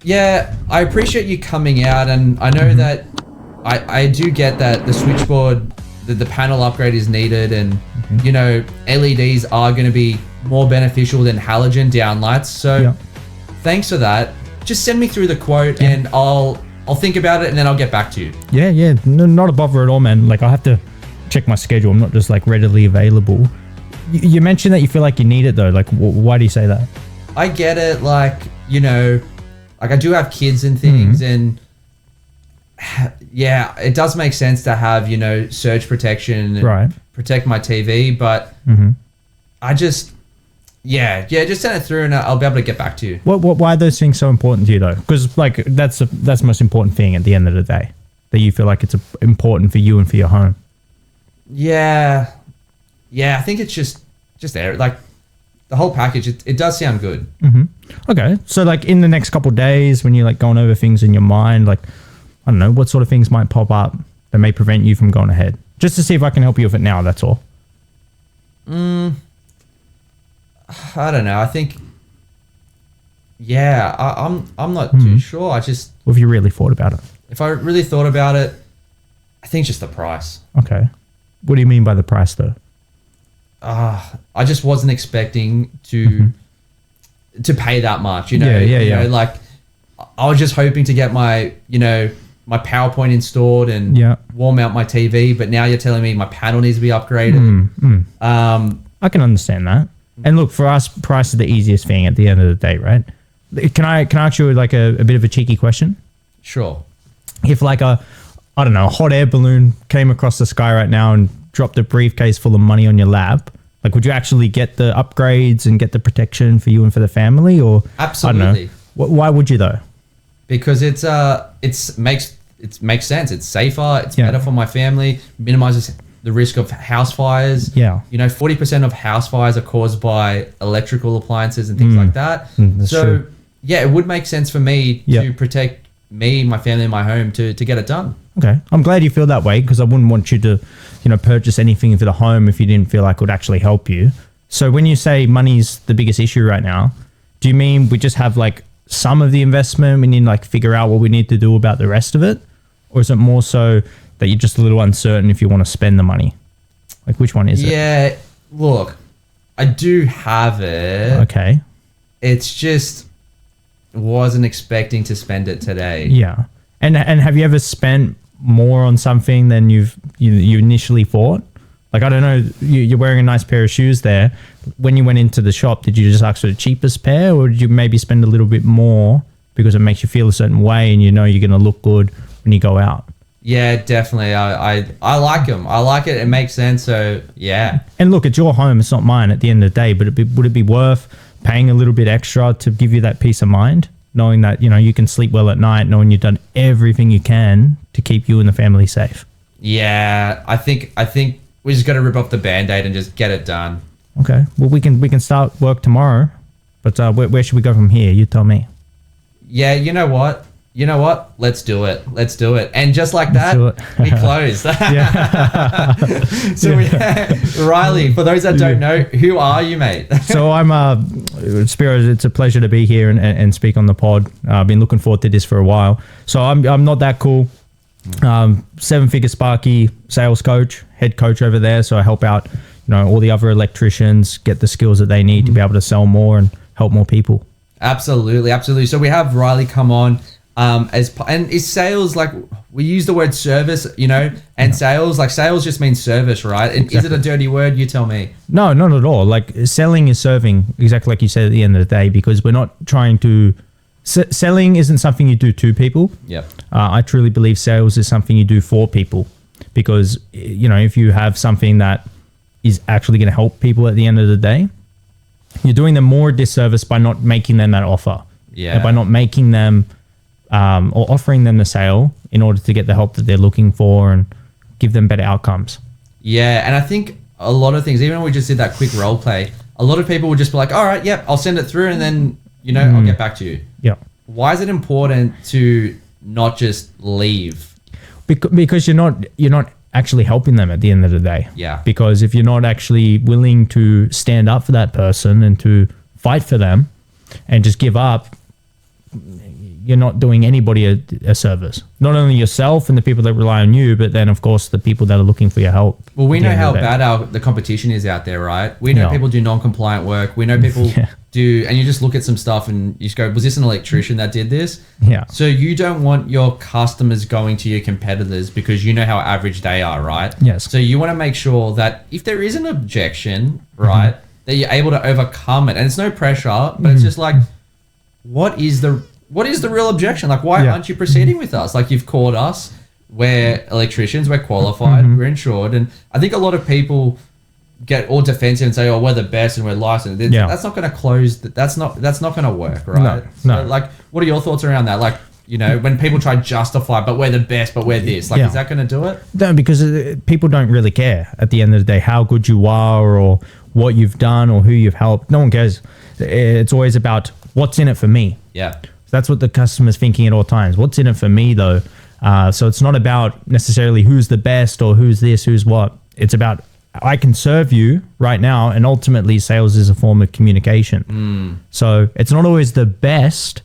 Yeah, I appreciate you coming out, and I know that I do get that the switchboard, the panel upgrade is needed, and you know, LEDs are going to be more beneficial than halogen downlights. So thanks for that. Just send me through the quote and I'll think about it and then I'll get back to you. Yeah. No, not a bother at all, man. Like I have to check my schedule. I'm not just like readily available. You mentioned that you feel like you need it though. Like why do you say that? I get it. Like, you know, like I do have kids and things and yeah, it does make sense to have, you know, surge protection and protect my TV, but I just, just send it through and I'll be able to get back to you. Why are those things so important to you though? Because like that's the most important thing at the end of the day, that you feel like it's important for you and for your home. Yeah, I think it's just there. Like the whole package, it does sound good. Okay, so like in the next couple of days when you're like going over things in your mind, like I don't know, what sort of things might pop up that may prevent you from going ahead? Just to see if I can help you with it now, that's all. I don't know. I think, I'm not too sure. What have you really thought about it? If I really thought about it, I think just the price. Okay. What do you mean by the price though? I just wasn't expecting to pay that much, you know? You know, like I was just hoping to get my, you know, my PowerPoint installed and warm out my TV, but now you're telling me my panel needs to be upgraded. I can understand that. And look, for us, price is the easiest thing at the end of the day, right? Can I ask you like a bit of a cheeky question? Sure. If like a hot air balloon came across the sky right now and dropped a briefcase full of money on your lap, like would you actually get the upgrades and get the protection for you and for the family? Or absolutely. I don't know. Why would you though? Because it makes sense. It's safer. It's better for my family. Minimizes the risk of house fires. Yeah. You know, 40% of house fires are caused by electrical appliances and things like that. That's true. Yeah, it would make sense for me to protect me, my family, and my home to get it done. Okay. I'm glad you feel that way, because I wouldn't want you to, you know, purchase anything for the home if you didn't feel like it would actually help you. So when you say money's the biggest issue right now, do you mean we just have like some of the investment, we need to like figure out what we need to do about the rest of it? Or is it more so that you're just a little uncertain if you want to spend the money? Like which one is it? Yeah, look, I do have it. Okay. It's just wasn't expecting to spend it today. Yeah. And have you ever spent more on something than you initially thought? Like, I don't know, you're wearing a nice pair of shoes there. When you went into the shop, did you just ask for the cheapest pair, or did you maybe spend a little bit more because it makes you feel a certain way and you know you're going to look good when you go out? Yeah, definitely. I like them. I like it. It makes sense. So, yeah. And look, it's your home. It's not mine at the end of the day. But would it be worth paying a little bit extra to give you that peace of mind, knowing that, you know, you can sleep well at night, knowing you've done everything you can to keep you and the family safe? Yeah, I think we just got to rip off the Band-Aid and just get it done. Okay. Well, we can start work tomorrow. But where should we go from here? You tell me. Yeah, you know what? Let's do it. And just like that, we closed. So Riley, for those that don't know, who are you, mate? So I'm Spyro. It's a pleasure to be here and speak on the pod. I've been looking forward to this for a while. So I'm not that cool. Figure Sparky sales coach, head coach over there. So I help out, you know, all the other electricians get the skills that they need to be able to sell more and help more people. Absolutely. So we have Riley come on. And is sales, like, we use the word service, you know, and sales just means service, right? And exactly. Is it a dirty word? You tell me. No, not at all. Like, selling is serving, exactly like you said at the end of the day, because we're not trying to selling isn't something you do to people. Yep. I truly believe sales is something you do for people, because, you know, if you have something that is actually going to help people at the end of the day, you're doing them more disservice by not making them that offer. Yeah. By not making them or offering them the sale in order to get the help that they're looking for and give them better outcomes. Yeah, and I think a lot of things, even when we just did that quick role play, a lot of people would just be like, all right, yep, I'll send it through and then, you know, I'll get back to you. Yeah. Why is it important to not just leave? Because you're not actually helping them at the end of the day. Yeah. Because if you're not actually willing to stand up for that person and to fight for them and just give up, you're not doing anybody a service. Not only yourself and the people that rely on you, but then of course the people that are looking for your help. Well, we know how bad the competition is out there, right? We know people do non-compliant work. We know people do, and you just look at some stuff and you just go, was this an electrician that did this? Yeah. So you don't want your customers going to your competitors because you know how average they are, right? Yes. So you want to make sure that if there is an objection, right, that you're able to overcome it. And it's no pressure, but it's just like, what is the real objection? Like, why aren't you proceeding with us? Like, you've called us. We're electricians. We're qualified. We're insured. And I think a lot of people get all defensive and say, "Oh, we're the best and we're licensed." That's not going to close. That's not going to work, right? No. So, like, what are your thoughts around that? Like, you know, when people try to justify, but we're the best, but we're this. Like, is that going to do it? No, because people don't really care at the end of the day how good you are or what you've done or who you've helped. No one cares. It's always about what's in it for me. Yeah. That's what the customer's thinking at all times. What's in it for me, though? So it's not about necessarily who's the best or who's this, who's what. It's about I can serve you right now, and ultimately sales is a form of communication. So it's not always the best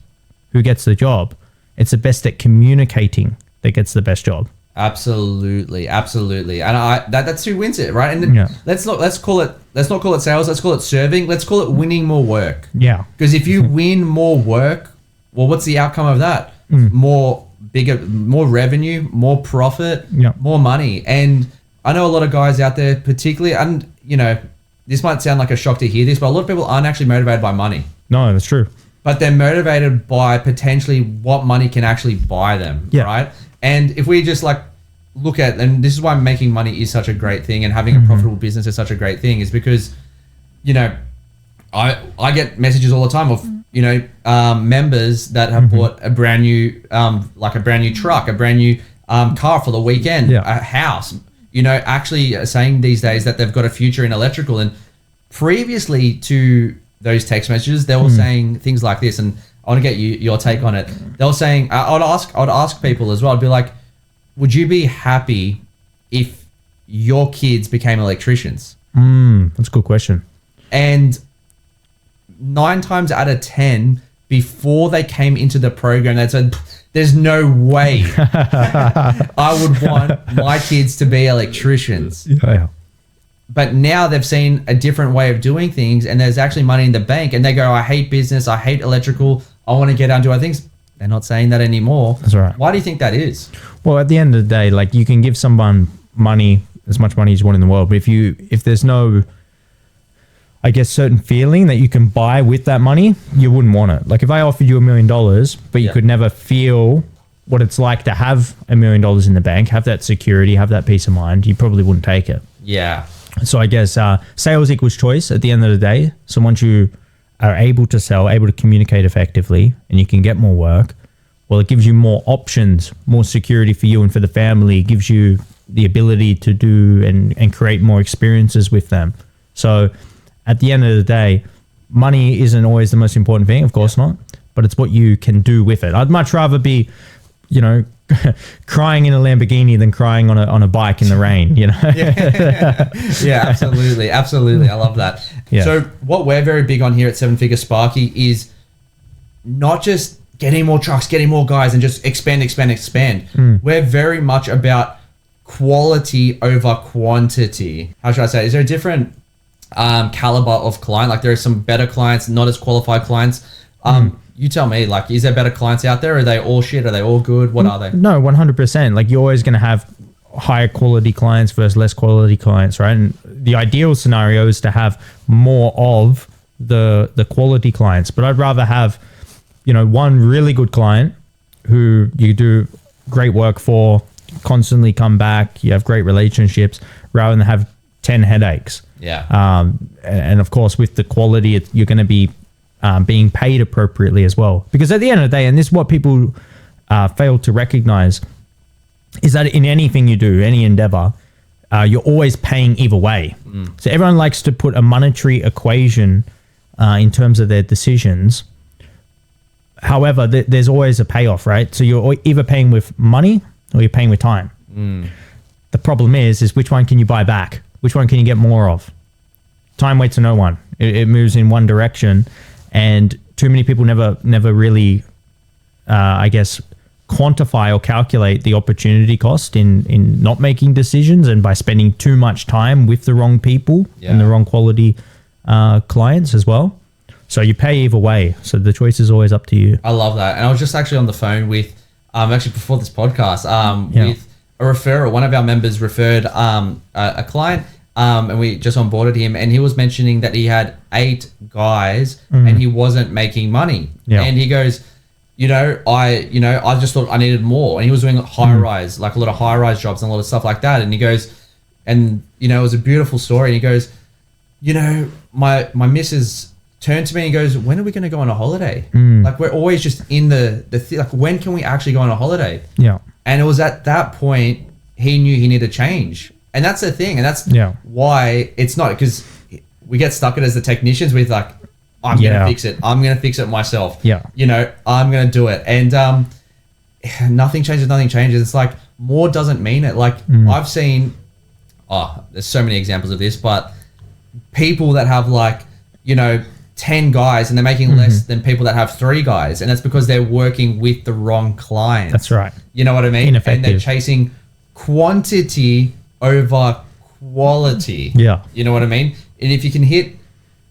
who gets the job. It's the best at communicating that gets the best job. Absolutely, and that's who wins it, right? And let's not call it sales. Let's call it serving. Let's call it winning more work. Yeah. Because if you win more work, well, what's the outcome of that? More revenue, more profit, more money. And I know a lot of guys out there, particularly, and you know, this might sound like a shock to hear this, but a lot of people aren't actually motivated by money. No, that's true. But they're motivated by potentially what money can actually buy them, right? And if we just like look at, and this is why making money is such a great thing and having a profitable business is such a great thing, is because, you know, I get messages all the time of, you know, members that have bought a brand new, like a brand new truck, a brand new car for the weekend, a house, you know, actually saying these days that they've got a future in electrical. And previously to those text messages, they were saying things like this, and I want to get your take on it. They were saying, I would ask people as well. I'd be like, would you be happy if your kids became electricians? That's a good question. And 9 times out of 10, before they came into the program, they said, "There's no way I would want my kids to be electricians." Yeah. But now they've seen a different way of doing things, and there's actually money in the bank, and they go, "I hate business, I hate electrical, I want to get out and do other things." They're not saying that anymore. That's right. Why do you think that is? Well, at the end of the day, like, you can give someone money, as much money as you want in the world, but if there's no, I guess, certain feeling that you can buy with that money, you wouldn't want it. Like, if I offered you $1 million, but you could never feel what it's like to have $1 million in the bank, have that security, have that peace of mind, you probably wouldn't take it. Yeah. So I guess sales equals choice at the end of the day. So once you are able to sell, able to communicate effectively, and you can get more work, well, it gives you more options, more security for you and for the family. It gives you the ability to do and create more experiences with them. So at the end of the day, money isn't always the most important thing, of course not, but it's what you can do with it. I'd much rather be, you know, crying in a Lamborghini than crying on a bike in the rain, you know? Yeah, absolutely. I love that. Yeah. So what we're very big on here at 7 Figure Sparky is not just getting more trucks, getting more guys, and just expand. We're very much about quality over quantity. How should I say? Is there a different caliber of client? Like, there are some better clients, not as qualified clients. You tell me, like, is there better clients out there? Are they all shit? Are they all good? What are they? No, 100%. Like, you're always going to have higher quality clients versus less quality clients, right? And the ideal scenario is to have more of the quality clients. But I'd rather have, you know, one really good client who you do great work for, constantly come back, you have great relationships, rather than have 10 headaches. Yeah. And of course, with the quality, you're going to be being paid appropriately as well. Because at the end of the day, and this is what people fail to recognize, is that in anything you do, any endeavor, you're always paying either way. So everyone likes to put a monetary equation in terms of their decisions. However, there's always a payoff, right? So you're either paying with money or you're paying with time. The problem is which one can you buy back? Which one can you get more of? Time waits for no one. It moves in one direction, and too many people never really I guess, quantify or calculate the opportunity cost in not making decisions and by spending too much time with the wrong people and the wrong quality clients as well. So you pay either way. So the choice is always up to you. I love that. And I was just actually on the phone with, actually before this podcast, with a referrer. One of our members referred a client, and we just onboarded him, and he was mentioning that he had 8 guys and he wasn't making money. And he goes, I just thought I needed more. And he was doing high rise, like a lot of high rise jobs and a lot of stuff like that. And he goes, and it was a beautiful story. And he goes, my missus turned to me and goes, when are we going to go on a holiday? Like, we're always just in like, when can we actually go on a holiday? And it was at that point he knew he needed to change. And that's the thing. And that's why it's not, because we get stuck as the technicians with like, I'm going to fix it. I'm going to fix it myself. I'm going to do it. And nothing changes. It's like, more doesn't mean it. Like, I've seen, there's so many examples of this, but people that have like, 10 guys and they're making less than people that have 3 guys. And that's because they're working with the wrong clients. That's right. You know what I mean? Ineffective. And they're chasing quantity over quality. You know what I mean? And if you can hit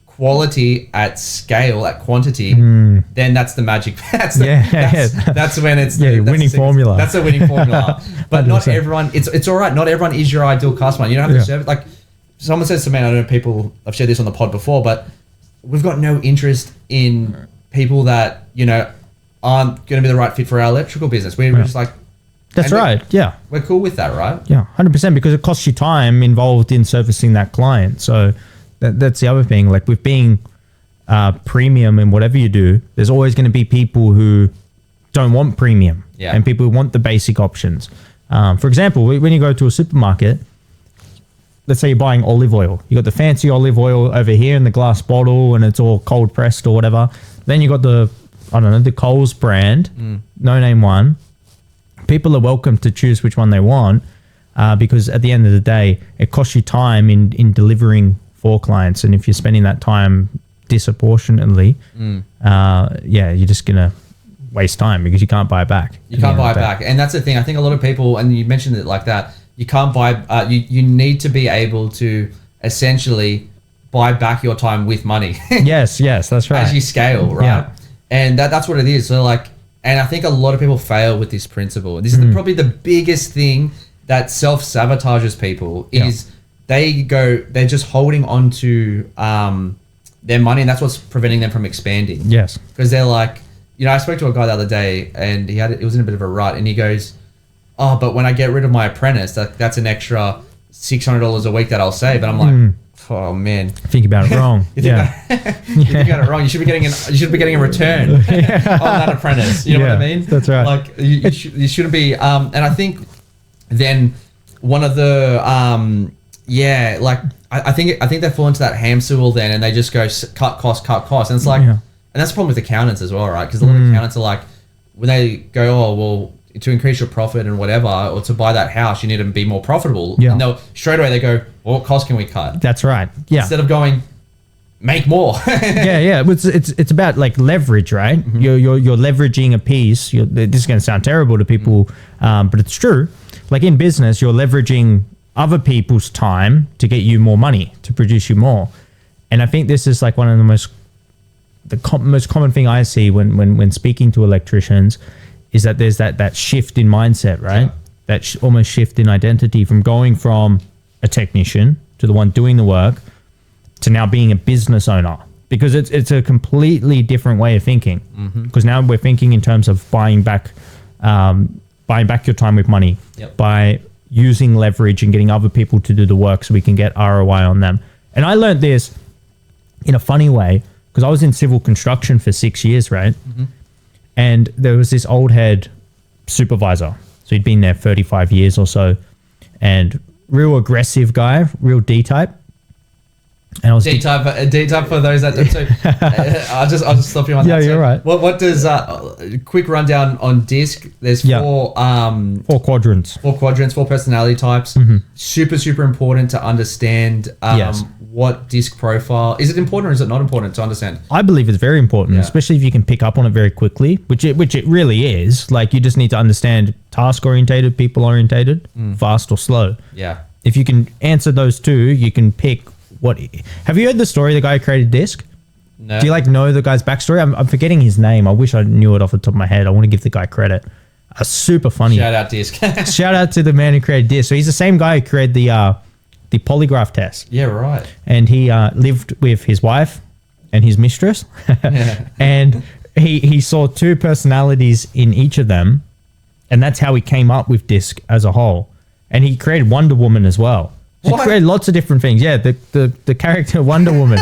quality at scale, at quantity, then that's the magic. That's when it's the winning formula. That's a winning formula. But not everyone, it's all right. Not everyone is your ideal customer. You don't have to serve it. Like, someone says to me, I don't know, people, I've shared this on the pod before, but we've got no interest in people that, aren't going to be the right fit for our electrical business. We're just like, that's right. Yeah. We're cool with that, right? Yeah, 100%, because it costs you time involved in servicing that client. So that's the other thing. Like, with being premium in whatever you do, there's always going to be people who don't want premium and people who want the basic options. For example, when you go to a supermarket, let's say you're buying olive oil. You got the fancy olive oil over here in the glass bottle and it's all cold pressed or whatever. Then you got the Coles brand, no name one. People are welcome to choose which one they want because at the end of the day, it costs you time in delivering for clients. And if you're spending that time disproportionately, you're just going to waste time because you can't buy it back. You can't buy it back. And that's the thing. I think a lot of people, and you mentioned it like that, you can't buy, you need to be able to essentially buy back your time with money. yes, that's right. As you scale, right? Yeah. And that's what it is. So like, and I think a lot of people fail with this principle. This is probably the biggest thing that self-sabotages people is they're just holding on to their money, and that's what's preventing them from expanding. Yes. Because they're like, I spoke to a guy the other day and it was in a bit of a rut, and he goes, oh, but when I get rid of my apprentice, that's an extra $600 a week that I'll save. And I'm like, oh man, think about it wrong. You think about it wrong. You should be getting a return on that apprentice. You know what I mean? That's right. Like you shouldn't be. And I think then one of the I think they fall into that hamster wheel then, and they just go cut costs, and it's like, and that's the problem with accountants as well, right? Because a lot of accountants are like, when they go, oh well, to increase your profit and whatever, or to buy that house, you need to be more profitable. Yeah. And straight away they go, well, what cost can we cut? That's right. Yeah. Instead of going, make more. yeah. It's about like leverage, right? You're leveraging a piece. This is going to sound terrible to people, but it's true. Like in business, you're leveraging other people's time to get you more money, to produce you more. And I think this is like one of the most common thing I see when speaking to electricians is that there's that shift in mindset, right? Yeah. That almost shift in identity from going from a technician to the one doing the work to now being a business owner, because it's a completely different way of thinking. Because now we're thinking in terms of buying back your time with money by using leverage and getting other people to do the work so we can get ROI on them. And I learned this in a funny way because I was in civil construction for 6 years, right? And there was this old head supervisor. So he'd been there 35 years or so, and real aggressive guy, real D-type. And I was D-type for those that don't. So, I'll just stop you on that. Yeah, you're right. What does quick rundown on DISC? There's four quadrants. 4 quadrants, 4 personality types. Super important to understand what disc profile is it important or is it not important to understand? I believe it's very important, especially if you can pick up on it very quickly, which it really is. Like, you just need to understand task orientated, people orientated, fast or slow. Yeah. If you can answer those two, you can pick what. Have you heard the story of the guy who created disc? No. Do you know the guy's backstory? I'm forgetting his name. I wish I knew it off the top of my head. I want to give the guy credit. Super funny. Shout out disc. Shout out to the man who created disc. So he's the same guy who created the polygraph test. Yeah, right. And he lived with his wife and his mistress. And he saw two personalities in each of them. And that's how he came up with disc as a whole. And he created Wonder Woman as well. He created lots of different things. Yeah, the character Wonder Woman.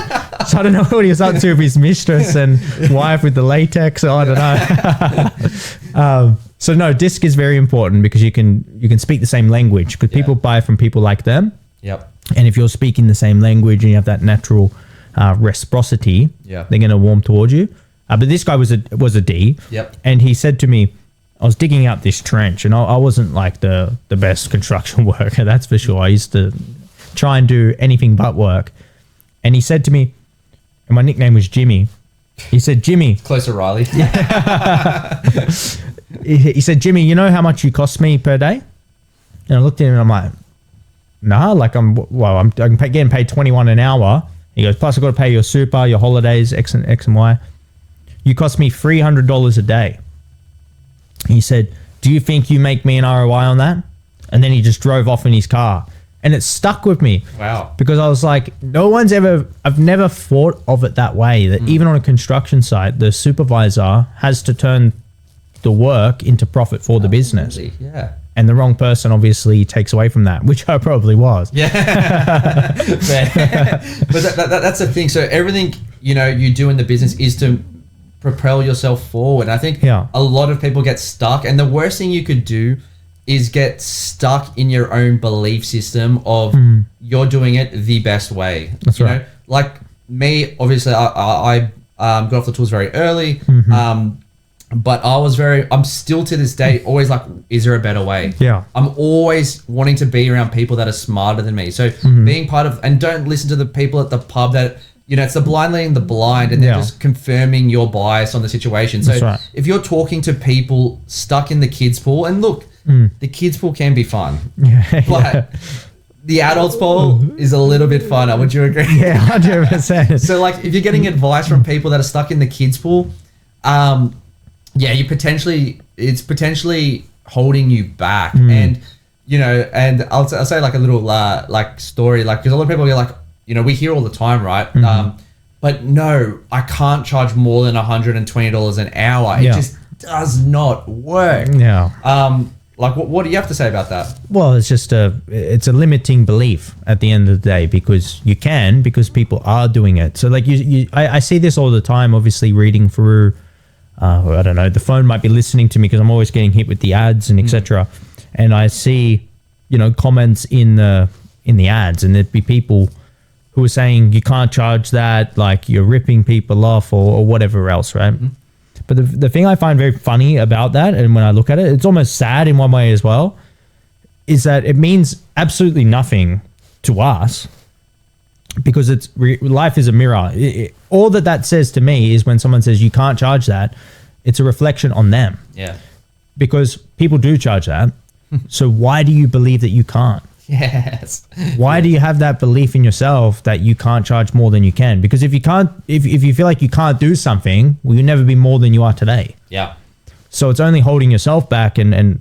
So I don't know what he was up to with his mistress and wife with the latex. I don't know. So no, disc is very important because you can speak the same language because people buy from people like them. Yep. And if you're speaking the same language and you have that natural reciprocity, they're going to warm towards you. But this guy was a D. Yep. And he said to me, I was digging out this trench, and I wasn't like the best construction worker, that's for sure. I used to try and do anything but work. And he said to me, and my nickname was Jimmy. He said, Jimmy. Close to Riley. He said, Jimmy, you know how much you cost me per day? And I looked at him and I'm like, nah, like I'm getting paid 21 an hour. He goes, plus I've got to pay your super, your holidays, X and Y. You cost me $300 a day. He said, do you think you make me an ROI on that? And then he just drove off in his car. And it stuck with me. Wow. Because I was like, I've never thought of it that way, that even on a construction site, the supervisor has to turn the work into profit for the business. Yeah. And the wrong person obviously takes away from that, which I probably was. Yeah. But that's the thing. So everything, you do in the business is to propel yourself forward. And I think a lot of people get stuck, and the worst thing you could do is get stuck in your own belief system of you're doing it the best way. That's right. Like me, obviously I got off the tools very early. But I'm still to this day always like, is there a better way? Yeah. I'm always wanting to be around people that are smarter than me. So being part of, and don't listen to the people at the pub that, it's the blind leading the blind, and they're just confirming your bias on the situation. So if you're talking to people stuck in the kids pool, and look, the kids pool can be fun, but the adults pool is a little bit funner. Would you agree? Yeah, 100%. So like, if you're getting advice from people that are stuck in the kids pool, it's potentially holding you back. And, and I'll say like a little, like story, like, cause a lot of people are like, we hear all the time, right? But no, I can't charge more than $120 an hour. It just does not work. Yeah. Like what do you have to say about that? Well, it's just it's a limiting belief at the end of the day, because people are doing it. So like I see this all the time, obviously reading through, I don't know, the phone might be listening to me because I'm always getting hit with the ads and etc. And I see, comments in the ads, and there'd be people who are saying you can't charge that, like you're ripping people off or whatever else, right? But the thing I find very funny about that, and when I look at it, it's almost sad in one way as well, is that it means absolutely nothing to us, because life is a mirror. All that says to me is when someone says you can't charge that, it's a reflection on them. Yeah. Because people do charge that. So why do you believe that you can't? Yes. Why do you have that belief in yourself that you can't charge more than you can? Because if you can't, if you feel like you can't do something, well, you'll never be more than you are today. Yeah. So it's only holding yourself back, and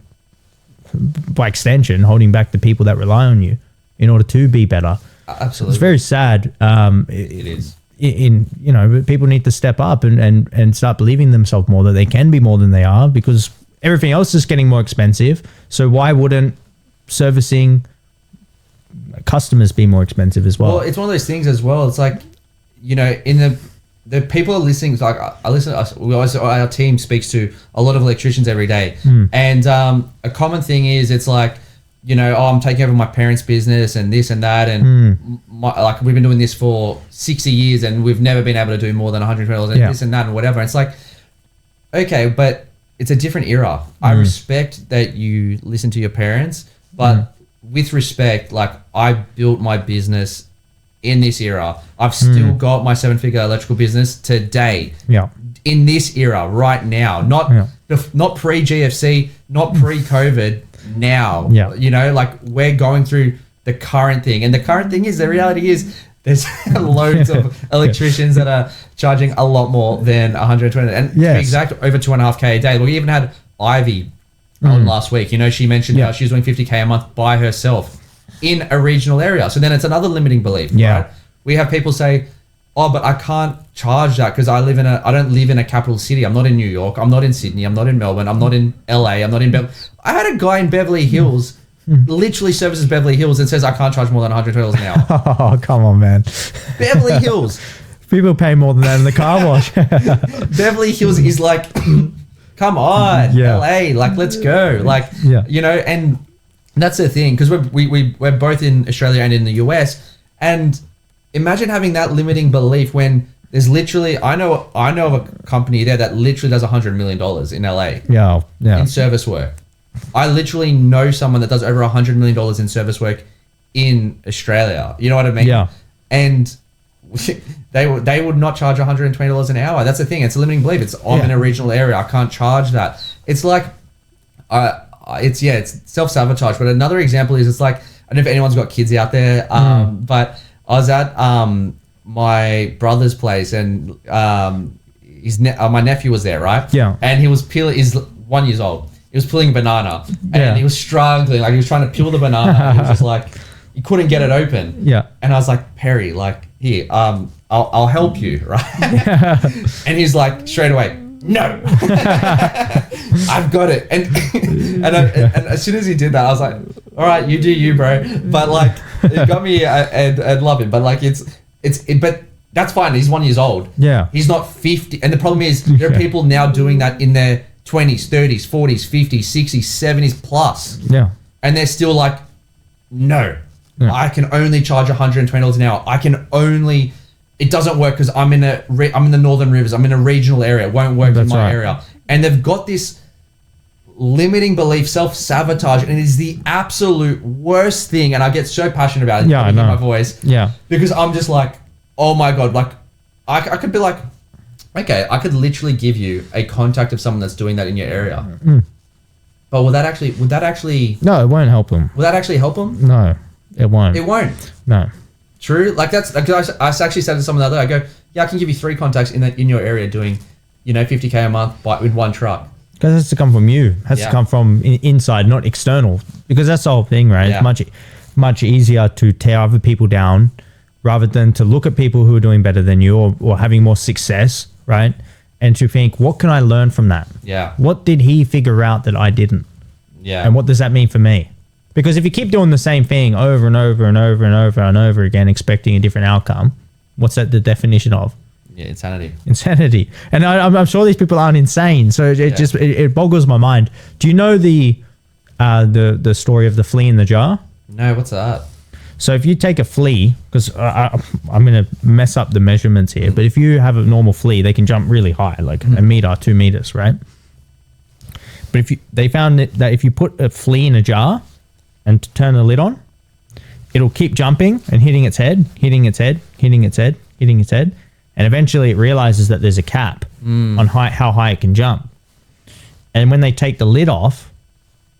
by extension, holding back the people that rely on you in order to be better. Absolutely. It's very sad. It is. People need to step up and start believing themselves more, that they can be more than they are, because everything else is getting more expensive. So why wouldn't servicing customers be more expensive as well? Well, it's one of those things as well. It's like, in the people are listening. Like our team speaks to a lot of electricians every day, and a common thing is it's like, I'm taking over my parents' business and this and that, and like we've been doing this for 60 years and we've never been able to do more than $100 and this and that and whatever. And it's like, okay, but it's a different era. I respect that you listen to your parents, but with respect, like I built my business in this era. I've still got my 7-figure electrical business today. Yeah. In this era, right now, not pre GFC, not pre COVID. Now, you know, like we're going through the current thing, and the current thing is the reality is there's loads of electricians that are charging a lot more than 120, and to be exact, over 2.5K a day. We even had Ivy on last week. You know, she mentioned how she was doing 50K a month by herself in a regional area. So then it's another limiting belief. Right? We have people say, oh, but I can't charge that because I don't live in a capital city. I'm not in New York. I'm not in Sydney. I'm not in Melbourne. I'm not in LA. I'm not in I had a guy in Beverly Hills, literally services Beverly Hills, and says I can't charge more than $120 an hour. Oh, come on, man. Beverly Hills. People pay more than that in the car wash. Beverly Hills is like, come on, LA, like, let's go. Like, you know, and that's the thing, because we're both in Australia and in the US, and imagine having that limiting belief when there's literally, I know of a company there that literally does $100 million in LA in service work. I literally know someone that does over $100 million in service work in Australia. You know what I mean? Yeah. And they would not charge $120 an hour. That's the thing. It's a limiting belief. It's I'm in a regional area. I can't charge that. It's like, it's self-sabotage. But another example is it's like, I don't know if anyone's got kids out there, but I was at my brother's place, and my nephew was there, right? Yeah. And he was he's 1 year old. He was peeling a banana, and he was struggling. Like, he was trying to peel the banana. He was just like, he couldn't get it open. Yeah. And I was like, Perry, like, here, I'll help you, right? And he's like, straight away, no. I've got it. And as soon as he did that, I was like, all right, you do you, bro. But like, it got me and love him. But like, but that's fine. He's 1 year old. Yeah. He's not 50. And the problem is there are people now doing that in their 20s, 30s, 40s, 50s, 60s, 70s plus. Yeah. And they're still like, no, I can only charge $120 an hour. It doesn't work because I'm in the Northern Rivers. I'm in a regional area. It won't work in my area. And they've got this limiting belief, self-sabotage, and it is the absolute worst thing. And I get so passionate about it. Yeah, I know. My voice. Yeah. Because I'm just like, oh my God, like I could be like, okay, I could literally give you a contact of someone that's doing that in your area. But would that actually? No, it won't help them. Will that actually help them? No, it won't. It won't. No. True. Like that's, like I actually said to someone the other day, I go, yeah, I can give you 3 contacts in your area doing, 50K a month with one truck. Because it has to come from you. It has to come from inside, not external. Because that's the whole thing, right? Yeah. It's much easier to tear other people down rather than to look at people who are doing better than you or having more success, right? And to think, what can I learn from that? Yeah. What did he figure out that I didn't? Yeah. And what does that mean for me? Because if you keep doing the same thing over and over and over and over and over again, expecting a different outcome, what's that the definition of? Yeah, insanity. And I'm sure these people aren't insane. So it boggles my mind. Do you know the story of the flea in the jar? No, what's that? So if you take a flea, because I'm going to mess up the measurements here, but if you have a normal flea, they can jump really high, like a meter, 2 meters, right? But they found that if you put a flea in a jar and turn the lid on, it'll keep jumping and hitting its head, hitting its head, hitting its head, hitting its head. And eventually it realizes that there's a cap on how high it can jump. And when they take the lid off,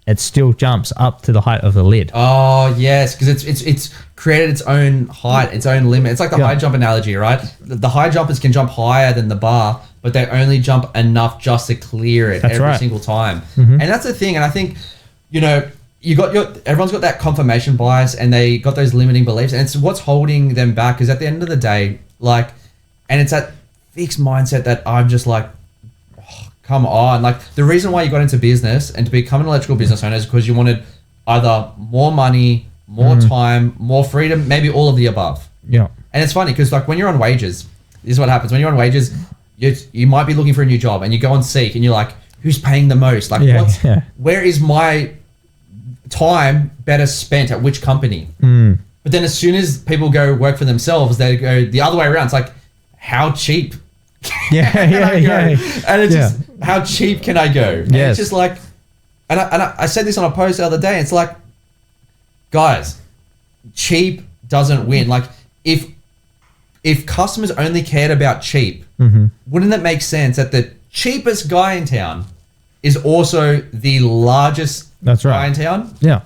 it still jumps up to the height of the lid. Oh, yes, because it's created its own height, its own limit. It's like the high jump analogy, right? The high jumpers can jump higher than the bar, but they only jump enough just to clear it every single time. And that's the thing. And I think, everyone's got that confirmation bias and they got those limiting beliefs. And it's what's holding them back, because at the end of the day, and it's that fixed mindset that I'm just like, oh, come on. Like, the reason why you got into business and to become an electrical business owner is because you wanted either more money, more time, more freedom, maybe all of the above. Yeah. And it's funny because when you're on wages, this is what happens. When you're on wages, you might be looking for a new job and you go on Seek and you're like, who's paying the most? Like, where is my time better spent at which company? But then as soon as people go work for themselves, they go the other way around. It's like, how cheap can I go? And it's just, how cheap can I go? And it's just like, and I said this on a post the other day. It's like, guys, cheap doesn't win. Like, if customers only cared about cheap, wouldn't it make sense that the cheapest guy in town is also the largest guy in town? Yeah.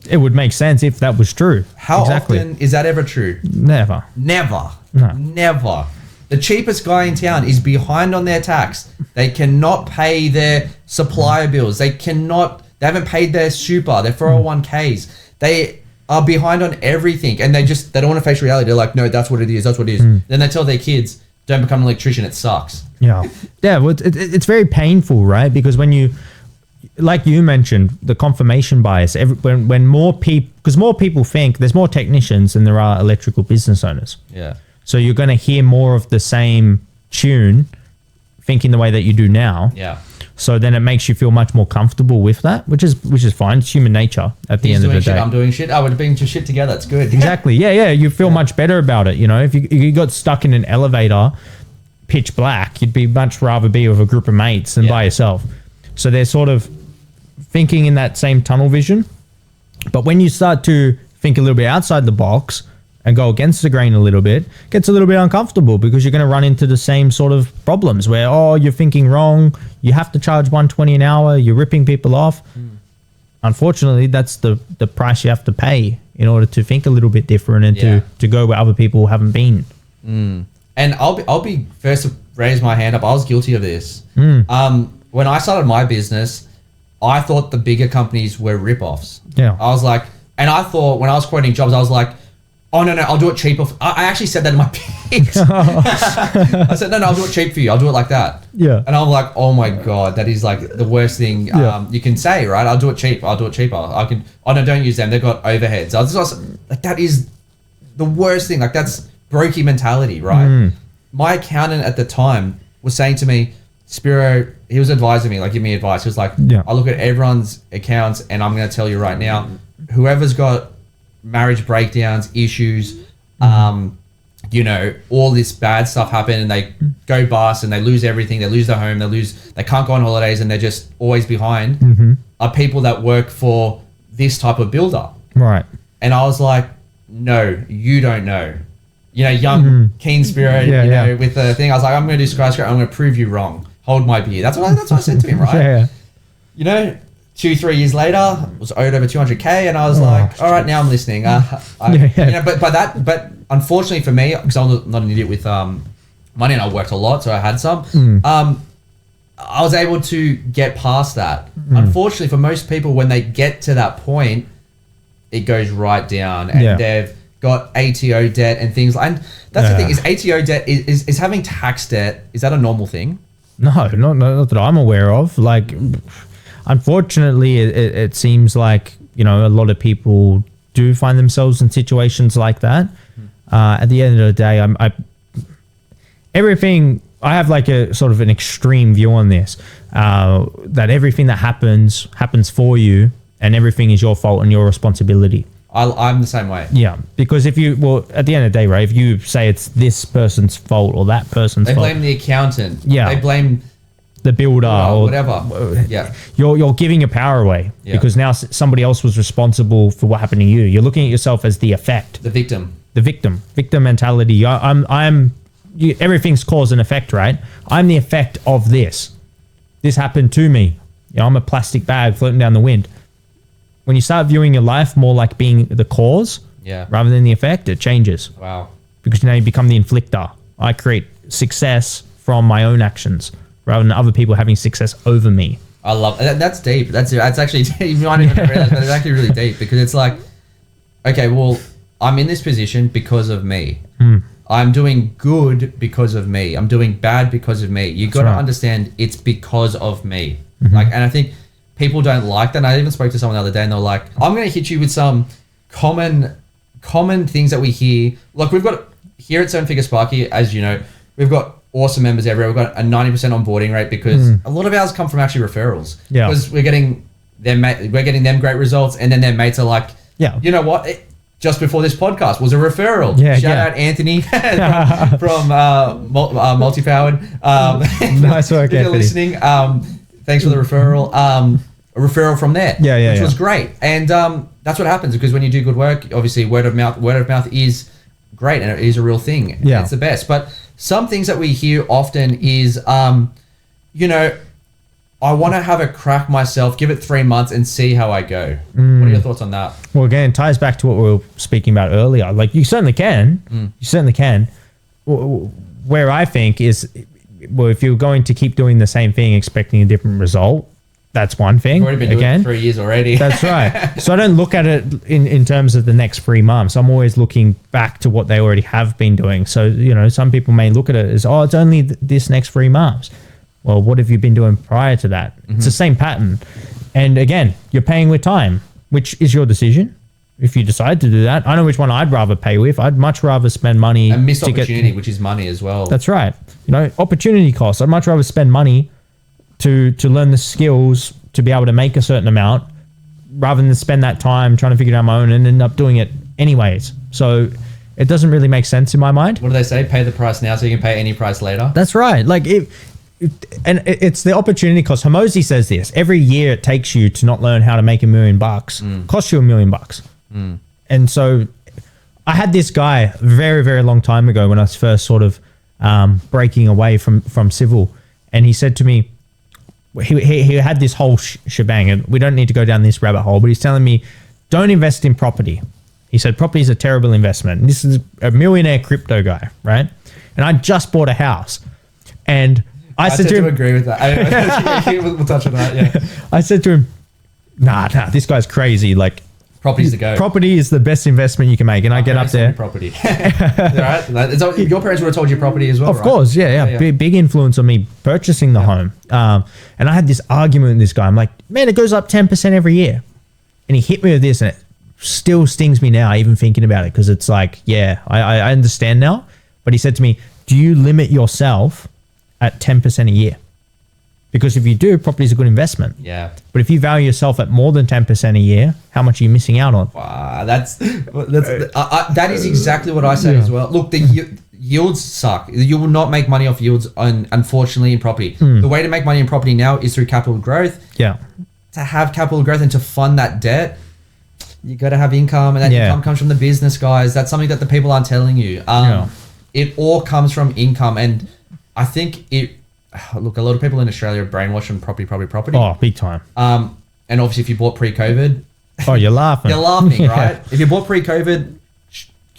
It would make sense if that was true. How often is that ever true? Never. Never. No. Never. The cheapest guy in town is behind on their tax. They cannot pay their supplier bills. They haven't paid their super, their 401ks. They are behind on everything, and they don't want to face reality. They're like, no, that's what it is. That's what it is. Then they tell their kids, don't become an electrician. It sucks. Yeah. Yeah. Well, it's very painful, right? Because when you, like you mentioned, the confirmation bias, when more people, because more people think there's more technicians than there are electrical business owners. Yeah. So you're going to hear more of the same tune thinking the way that you do now. Yeah. So then it makes you feel much more comfortable with that, which is fine. It's human nature at the end of the day. I'm doing shit. We're doing shit together. It's good. Exactly. Yeah. You feel much better about it. You know, if you got stuck in an elevator, pitch black, you'd be much rather be with a group of mates than by yourself. So they're sort of thinking in that same tunnel vision. But when you start to think a little bit outside the box and go against the grain a little bit, it gets a little bit uncomfortable because you're going to run into the same sort of problems where, you're thinking wrong, you have to charge $120 an hour, you're ripping people off. Unfortunately, that's the price you have to pay in order to think a little bit different and to go where other people haven't been. And I'll be first to raise my hand up. I was guilty of this. When I started my business, I thought the bigger companies were rip-offs. Yeah. I was like, and I thought when I was quoting jobs, I was like, oh, no, I'll do it cheaper. I actually said that in my piece. I said, no, I'll do it cheap for you. I'll do it like that. Yeah. And I'm like, oh my God, that is like the worst thing you can say, right? I'll do it cheap. I'll do it cheaper. No, don't use them. They've got overheads. Like, that is the worst thing. Like, that's Brokie mentality, right? My accountant at the time was saying to me, Spyro, he was advising me, like, give me advice. He was like, I look at everyone's accounts and I'm going to tell you right now, whoever's got marriage breakdowns, issues, all this bad stuff happen and they go bust and they lose everything, they lose their home, they can't go on holidays and they're just always behind, are people that work for this type of builder. Right. And I was like, no, you don't know. Young, keen Spyro, with the thing. I was like, I'm going to do skyscraper. I'm going to prove you wrong. Hold my beer. That's what I said to him, right? 2-3 years later, was owed over 200K, and I was like, all right, now I'm listening. But unfortunately for me, because I'm not an idiot with money, and I worked a lot, so I had some. I was able to get past that. Unfortunately, for most people, when they get to that point, it goes right down, and they've got ATO debt and things. And that's the thing: is ATO debt is having tax debt? Is that a normal thing? No, not that I'm aware of. Like, unfortunately, it seems like, a lot of people do find themselves in situations like that. At the end of the day, I have like a sort of an extreme view on this, that everything that happens for you and everything is your fault and your responsibility. I'm the same way. Yeah, because at the end of the day, right, if you say it's this person's fault or that person's fault. They blame the accountant. Yeah. They blame the builder or whatever. Yeah. You're giving your power away because now somebody else was responsible for what happened to you. You're looking at yourself as the effect. The victim. Victim mentality. Everything's cause and effect, right? I'm the effect of this. This happened to me. I'm a plastic bag floating down the wind. When you start viewing your life more like being the cause rather than the effect, it changes. Wow. Because now you become the inflictor. I create success from my own actions rather than other people having success over me. I love that. That's deep. That's actually deep. You might even realize, but it's actually really deep because it's like, okay, well, I'm in this position because of me. I'm doing good because of me. I'm doing bad because of me. You got to understand it's because of me. And I think people don't like that. And I even spoke to someone the other day and they're like, I'm going to hit you with some common things that we hear. Like, we've got here at Figure Sparky, as you know, we've got awesome members everywhere. We've got a 90% onboarding rate because a lot of ours come from actually referrals. Yeah. Because we're getting them great results, and then their mates are like, you know what? Just before this podcast was a referral. Shout out Anthony from Multipowered. Nice work, Anthony. If you're listening, thanks for the referral. A referral from there, which was great. And that's what happens because when you do good work, obviously word of mouth is great, and it is a real thing. Yeah. It's the best. But some things that we hear often is, you know, I want to have a crack myself, give it 3 months and see how I go. What are your thoughts on that? Well, again, it ties back to what we were speaking about earlier. Like, you certainly can. You certainly can. Where I think is, well, if you're going to keep doing the same thing, expecting a different result, that's one thing. We've already been doing it for 3 years already. That's right. So I don't look at it in terms of the next 3 months. I'm always looking back to what they already have been doing. So, you know, some people may look at it as, oh, it's only this next 3 months. Well, what have you been doing prior to that? It's the same pattern. And again, you're paying with time, which is your decision. If you decide to do that, I know which one I'd rather pay with. I'd much rather spend money. And missed opportunity, which is money as well. That's right. You know, opportunity cost. I'd much rather spend money to learn the skills to be able to make a certain amount rather than spend that time trying to figure it out on my own and end up doing it anyways. So it doesn't really make sense in my mind. What do they say? Pay the price now so you can pay any price later. That's right. Like, it's the opportunity cost. Hamosi says this: every year it takes you to not learn how to make $1 million costs you $1 million. And so I had this guy very, very long time ago when I was first sort of breaking away from civil, and he said to me, he had this whole shebang, and we don't need to go down this rabbit hole, but he's telling me, don't invest in property. He said property is a terrible investment. And this is a millionaire crypto guy, right? And I just bought a house, and I said to him, agree with that. We'll touch on that. Yeah. I said to him, nah, this guy's crazy. Like, property's the go. Property is the best investment you can make. And I get up there. Property. Right? Your parents would have told you property as well, Of course, yeah. Big influence on me purchasing the home. And I had this argument with this guy. I'm like, man, it goes up 10% every year. And he hit me with this, and it still stings me now, even thinking about it, because it's like, yeah, I understand now. But he said to me, do you limit yourself at 10% a year? Because if you do, property is a good investment. Yeah. But if you value yourself at more than 10% a year, how much are you missing out on? Wow, that is exactly what I said as well. Look, the yields suck. You will not make money off yields, unfortunately, in property. The way to make money in property now is through capital growth. Yeah. To have capital growth and to fund that debt, you got to have income, and that income comes from the business, guys. That's something that the people aren't telling you. It all comes from income, and I think look, a lot of people in Australia are brainwashed on property. Oh, big time. And obviously, if you bought pre-COVID, oh, you're laughing. You're laughing, right? If you bought pre-COVID,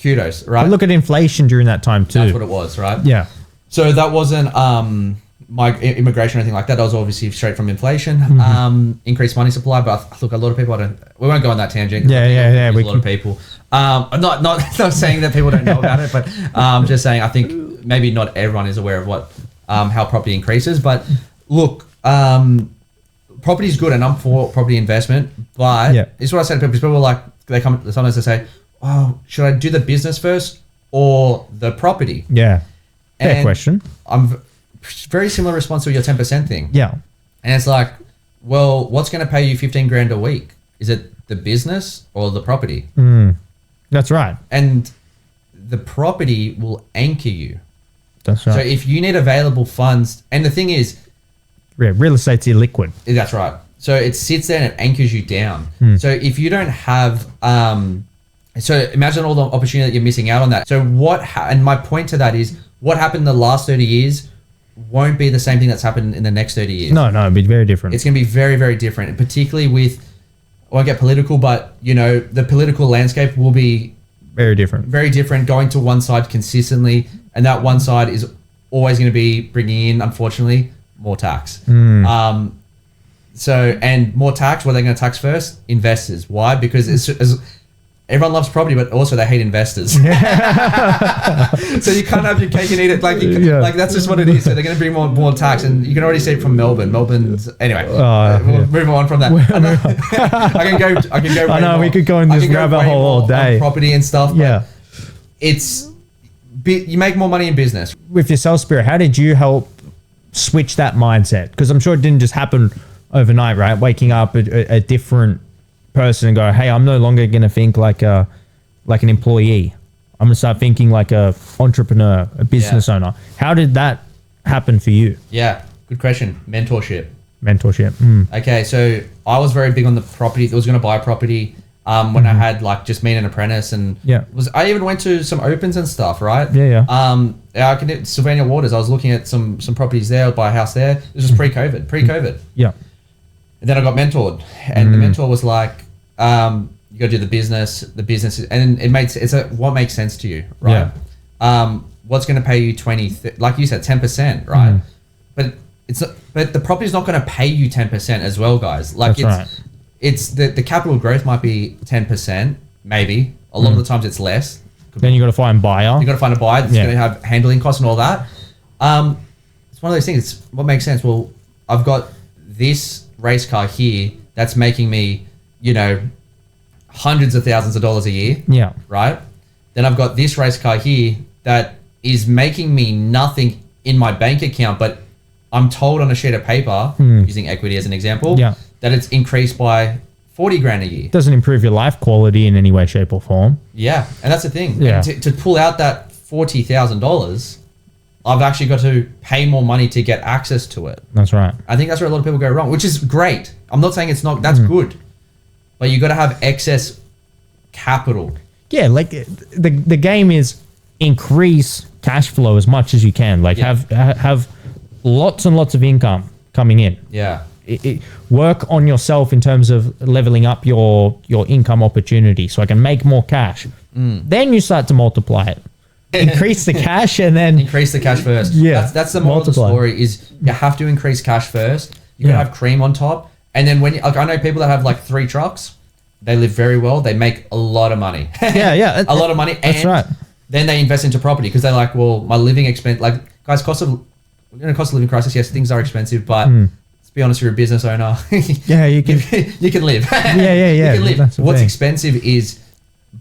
kudos, right? But look at inflation during that time too. That's what it was, right? Yeah. So that wasn't my immigration or anything like that. That was obviously straight from inflation, increased money supply. But look, a lot of people we won't go on that tangent. Yeah. A lot of people. I'm not saying that people don't know about it, but just saying I think maybe not everyone is aware of what how property increases. But look, property is good, and I'm for property investment. But it's what I say to people, because people are like, sometimes they say, oh, should I do the business first or the property? Yeah. Fair question. I'm very similar response to your 10% thing. Yeah. And it's like, well, what's going to pay you 15 grand a week? Is it the business or the property? That's right. And the property will anchor you. That's right. So if you need available funds, and the thing is, real estate's illiquid. That's right. So it sits there and it anchors you down. So if you don't have, so imagine all the opportunity that you're missing out on that. So and my point to that is, what happened in the last 30 years won't be the same thing that's happened in the next 30 years. No, it'd be very different. It's going to be very, very different, and particularly with, I won't get political, but the political landscape will be very different, going to one side consistently, and that one side is always going to be bringing in, unfortunately, more tax. So, and more tax, what are they going to tax first? Investors. Why? Because everyone loves property, but also they hate investors. So you can't have your cake and eat it. Like that's just what it is. So they're going to bring more tax, and you can already see it from Melbourne. Anyway, we'll move on from that. I can go. I know we could go in this rabbit hole all day. Property and stuff. But you make more money in business. With yourself, Spirit, how did you help switch that mindset? Because I'm sure it didn't just happen overnight, right? Waking up a different person and go, hey, I'm no longer going to think like an employee. I'm going to start thinking like a entrepreneur, a business owner. How did that happen for you? Yeah, good question. Mentorship. Okay, so I was very big on the property. I was going to buy a property. when I had like just me and an apprentice, and I even went to some opens and stuff, right? I can Sylvania Waters. I was looking at some properties there, buy a house there. This was pre-COVID. Yeah. And then I got mentored, and the mentor was like, you got to do the business, and what makes sense to you, right? What's going to pay you 20, like you said, 10%, right? But the property's not going to pay you 10% as well, guys. Like it's the capital growth might be 10%, maybe. A lot of the times it's less. Then you got to find a buyer. You got to find a buyer that's going to have handling costs and all that. It's one of those things. It's what makes sense. Well, I've got this race car here that's making me, hundreds of thousands of dollars a year. Yeah. Right. Then I've got this race car here that is making me nothing in my bank account, but I'm told on a sheet of paper, using equity as an example, that it's increased by 40 grand a year. Doesn't improve your life quality in any way, shape or form. Yeah. And that's the thing. Yeah. And to pull out that $40,000, I've actually got to pay more money to get access to it. That's right. I think that's where a lot of people go wrong, which is great. I'm not saying it's not, that's good. But you got to have excess capital. Yeah, like the game is increase cash flow as much as you can. Like have lots and lots of income coming in. Yeah. Work on yourself in terms of leveling up your income opportunity so I can make more cash. Then you start to multiply it. Increase the cash and then... Increase the cash first. Yeah. That's the moral of the story is you have to increase cash first. You gotta have cream on top. And then when I know people that have like 3 trucks, they live very well. They make a lot of money. A lot of money. That's right. Then they invest into property because they're like, well, my living expense, like guys, we're in a cost of living crisis. Yes, things are expensive, but let's be honest, you're a business owner. You can you can live. You can live. What's expensive is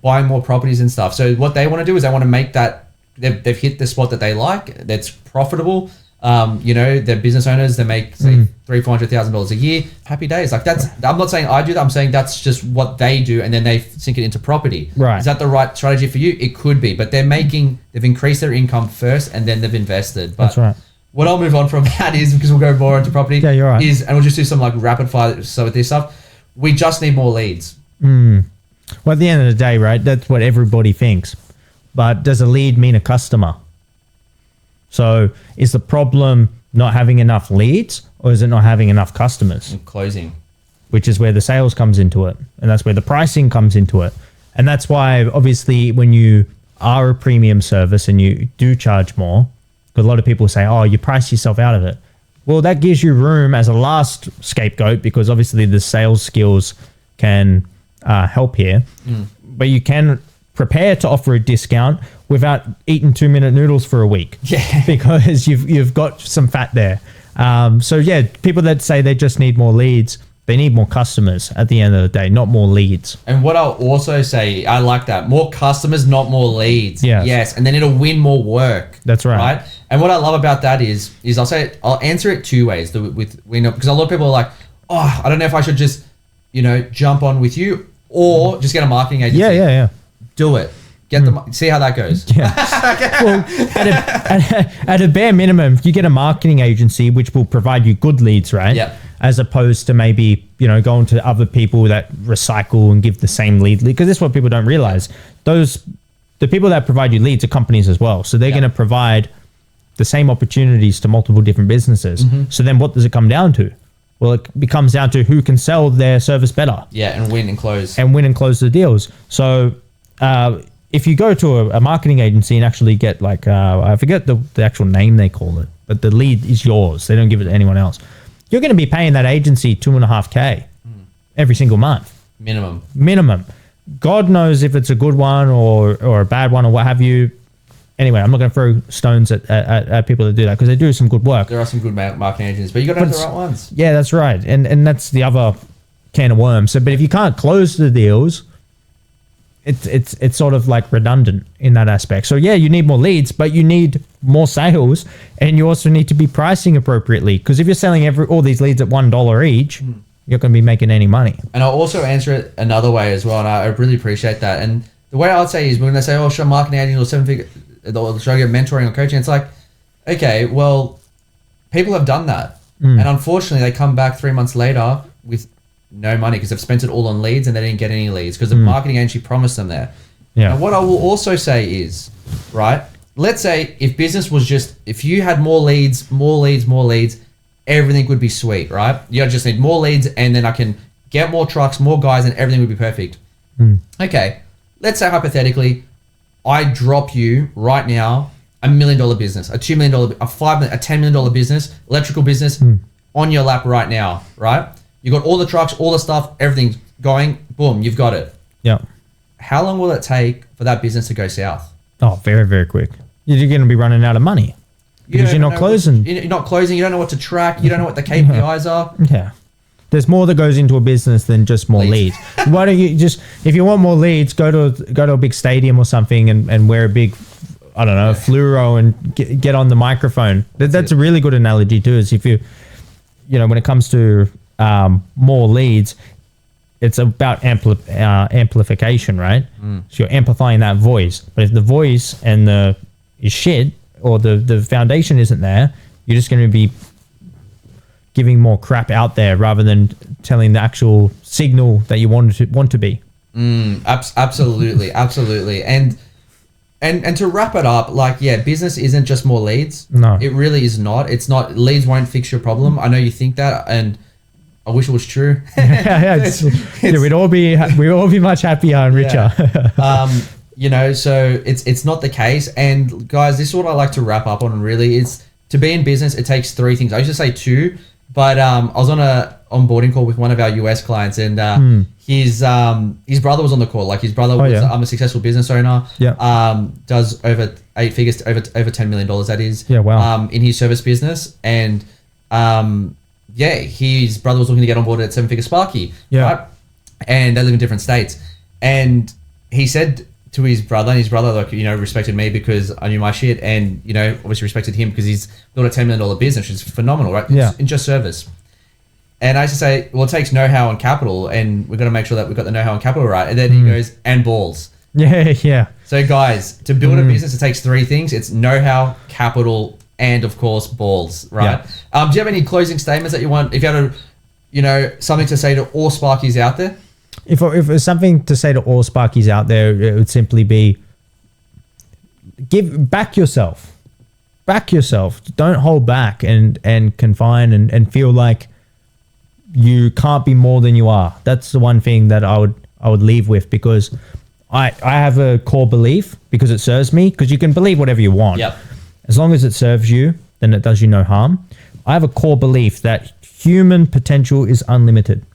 buying more properties and stuff. So what they want to do is they want to make that they've hit the spot that they like, that's profitable. They're business owners, they make say $300,000-$400,000 a year. Happy days. Like that's, I'm not saying I do that, I'm saying that's just what they do, and then they sink it into property. Right. Is that the right strategy for you? It could be, but they've increased their income first and then they've invested. But that's right. What I'll move on from that is, because we'll go more into property, you're right. and we'll just do some like rapid fire with this stuff. We just need more leads. Well, at the end of the day, right, that's what everybody thinks. But does a lead mean a customer? So is the problem not having enough leads, or is it not having enough customers? And closing. Which is where the sales comes into it. And that's where the pricing comes into it. And that's why, obviously, when you are a premium service and you do charge more, because a lot of people say, oh, you price yourself out of it. Well, that gives you room as a last scapegoat, because obviously the sales skills can help here. But you can prepare to offer a discount without eating 2-minute noodles for a week. Yeah. Because you've got some fat there. So yeah, people that say they just need more leads, they need more customers at the end of the day, not more leads. And what I'll also say, I like that. More customers, not more leads. Yes. And then it'll win more work. That's right. Right. And what I love about that is I'll answer it 2 ways because a lot of people are like, oh, I don't know if I should just, jump on with you or just get a marketing agency. Yeah. Do it. See how that goes. Yeah. Well, at a bare minimum, you get a marketing agency which will provide you good leads, right? Yeah. As opposed to maybe, going to other people that recycle and give the same lead. Because that's what people don't realize. The people that provide you leads are companies as well. So they're going to provide the same opportunities to multiple different businesses. So then what does it come down to? Well, it becomes down to who can sell their service better. Yeah, and win and close. The deals. So if you go to a marketing agency and actually get I forget the actual name they call it, but the lead is yours. They don't give it to anyone else. You're going to be paying that agency $2,500 every single month. Minimum. God knows if it's a good one or a bad one or what have you. Anyway, I'm not going to throw stones at people that do that, because they do some good work. There are some good marketing agents, but you got to have the right ones. Yeah, that's right. And that's the other can of worms. So, but if you can't close the deals, it's sort of like redundant in that aspect. So yeah, you need more leads, but you need more sales, and you also need to be pricing appropriately, because if you're selling all these leads at $1 each, you're going to be making any money. And I'll also answer it another way as well, and I really appreciate that. And the way I'd say is when they say, oh, should a marketing agent or 7-figure, should I get mentoring or coaching? It's like, okay, well, people have done that. And unfortunately, they come back 3 months later with no money because they've spent it all on leads and they didn't get any leads because the marketing agency promised them there. Yeah. And what I will also say is, right, let's say if business was just, if you had more leads, everything would be sweet, right? You just need more leads and then I can get more trucks, more guys, and everything would be perfect. Okay, let's say hypothetically, I drop you right now $1 million business, a $2 million, a $5 million, a $10 million business, electrical business on your lap right now, right? You got all the trucks, all the stuff, everything going, boom, you've got it. Yeah. How long will it take for that business to go south? Oh, very, very quick. You're going to be running out of money because you're not closing. You're not closing. You don't know what to track. You don't know what the KPIs are. Yeah. There's more that goes into a business than just more leads. Why don't you just, if you want more leads, go to a big stadium or something and wear a big, I don't know, fluoro and get on the microphone. That's a really good analogy too. Is if you know, when it comes to more leads, it's about amplification, right? So you're amplifying that voice. But if the voice and is shit or the foundation isn't there, you're just going to be giving more crap out there rather than telling the actual signal that you want to be. Absolutely, absolutely. And to wrap it up, like, yeah, business isn't just more leads. No, it really is not. It's not. Leads won't fix your problem. I know you think that, and I wish it was true. We'd all be much happier and richer. You know, so it's not the case. And guys, this is what I like to wrap up on. Really, is to be in business, it takes 3 things. I used to say 2, but I was on a onboarding call with one of our US clients, and his brother was on the call. Like, his brother was a successful business owner. Yeah. Does over 8 figures, over $10 million. That is. Yeah. Wow. In his service business, and his brother was looking to get on board at Figure Sparky. Yeah. Right? And they live in different states, and he said to his brother, and his brother, like, you know, respected me because I knew my shit, and, you know, obviously respected him because he's built a $10 million business, which is phenomenal, right? Yeah. In just service. And I used to say, well, it takes know-how and capital, and we've got to make sure that we've got the know-how and capital right. And then he goes, and balls. Yeah. So guys, to build a business, it takes 3 things. It's know-how, capital, and of course, balls, right? Yeah. Do you have any closing statements that you want, if you had something to say to all Sparkies out there? If there's something to say to all Sparkies out there, it would simply be back yourself. Don't hold back and confine and feel like you can't be more than you are. That's the one thing that I would leave with, because I have a core belief, because it serves me, because you can believe whatever you want. Yep. As long as it serves you, then it does you no harm. I have a core belief that human potential is unlimited.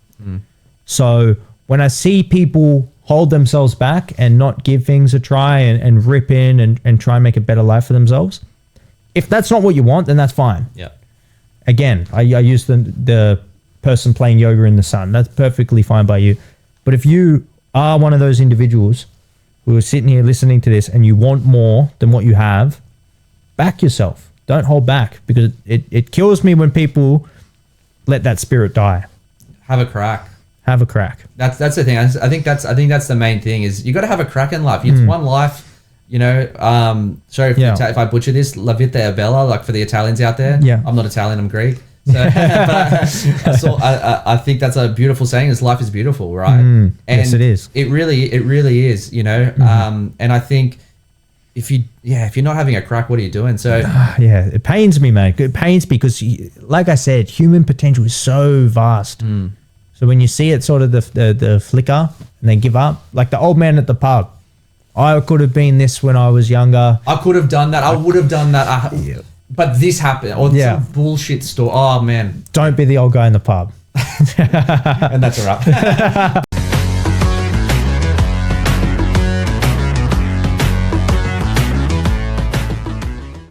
So when I see people hold themselves back and not give things a try and rip in and try and make a better life for themselves, if that's not what you want, then that's fine. Yeah. Again, I use the person playing yoga in the sun. That's perfectly fine by you. But if you are one of those individuals who are sitting here listening to this and you want more than what you have, back yourself. Don't hold back, because it kills me when people let that spirit die. Have a crack. That's the thing. I think that's the main thing, is you got to have a crack in life. It's one life, you know. Sorry if I butcher this, La Vita è Bella, like for the Italians out there. Yeah. I'm not Italian, I'm Greek. So, but I think that's a beautiful saying, is life is beautiful, right? And yes, it is. It really is, you know. And I think if you're not having a crack, what are you doing? So it pains me, man. It pains because, like I said, human potential is so vast. So when you see it sort of the flicker and they give up, like the old man at the pub. I could have been this when I was younger. I could have done that. I would have done that. But this happened. Or some bullshit story. Oh, man. Don't be the old guy in the pub. And that's a wrap.